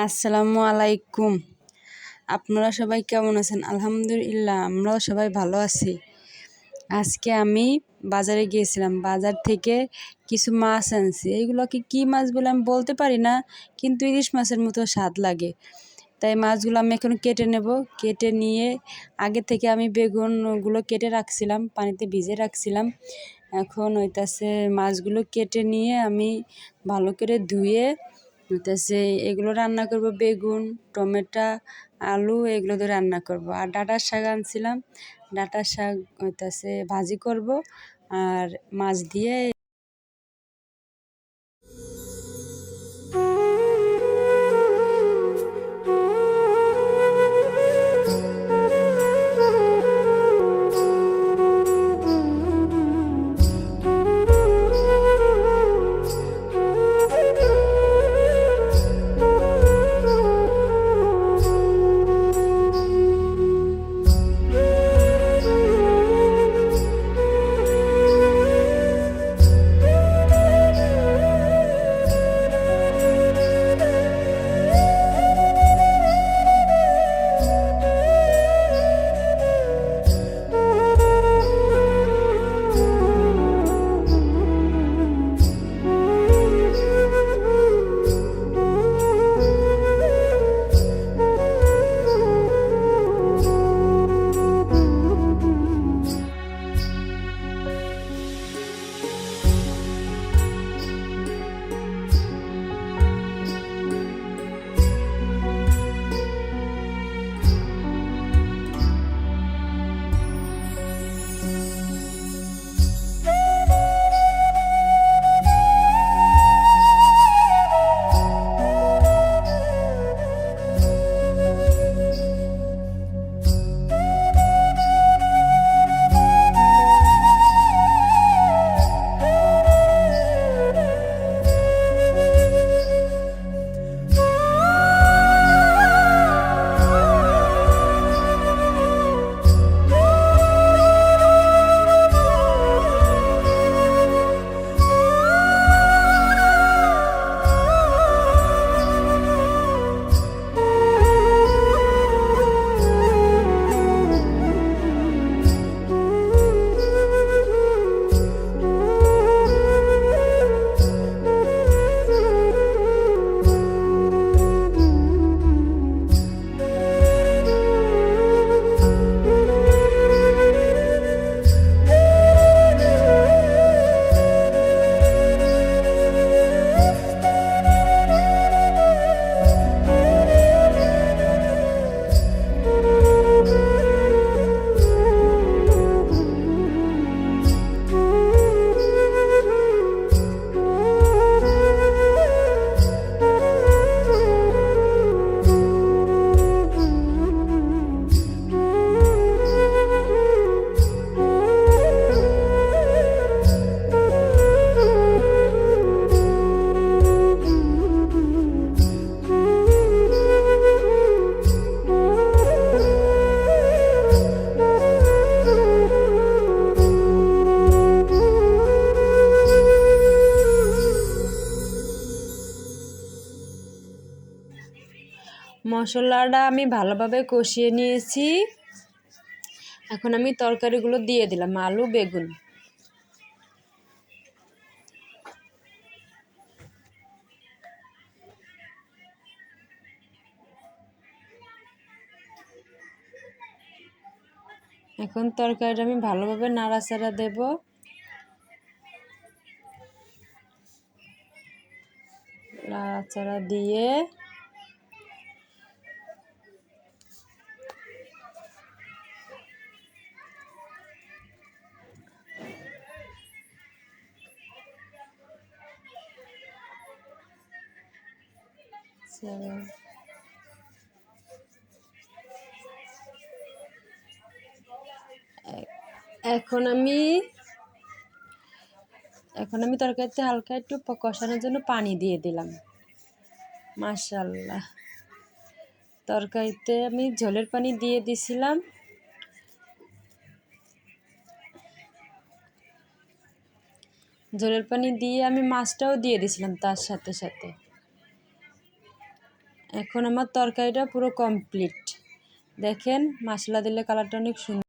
আসসালামু আলাইকুম। আপনারা সবাই কেমন আছেন? আলহামদুলিল্লাহ আমরাও সবাই ভালো আছি। আজকে আমি বাজারে গিয়েছিলাম। বাজার থেকে কিছু মাছ আনছি। এইগুলোকে কি মাছ বলে আমি বলতে পারি না, কিন্তু ইলিশ মাছের মতো স্বাদ লাগে। তাই মাছগুলো আমি এখন কেটে নেব। কেটে নিয়ে আগে থেকে আমি বেগুনগুলো কেটে রাখছিলাম, পানিতে ভিজে রাখছিলাম। এখন হইতাছে মাছগুলো কেটে নিয়ে আমি ভালো করে ধুয়ে হইতাছে এগুলো রান্না করব। বেগুন, টমেটো, আলু এগুলো দিয়ে রান্না করব। আর ডাঁটার শাক আনছিলাম, ডাঁটার শাক হইতাছে ভাজি করব আর মাছ দিয়ে। মশলাটা আমি ভালোভাবে কষিয়ে নিয়েছি। এখন আমি তরকারিগুলো দিয়ে দিলাম, আলু, বেগুন। এখন তরকারিটা আমি ভালোভাবে নাড়াচাড়া দেব। নাড়াচাড়া দিয়ে এখন আমি তরকারিতে হালকা একটু কষানোর জন্য পানি দিয়ে দিলাম। মাশাআল্লাহ, তরকারিতে আমি ঝোলের পানি দিয়ে দিছিলাম। ঝোলের পানি দিয়ে আমি মাছটাও দিয়ে দিছিলাম তার সাথে সাথে। এখন আমার তরকারিটা পুরো কমপ্লিট। দেখেন মশলা দিলে কালারটা অনেক সুন্দর।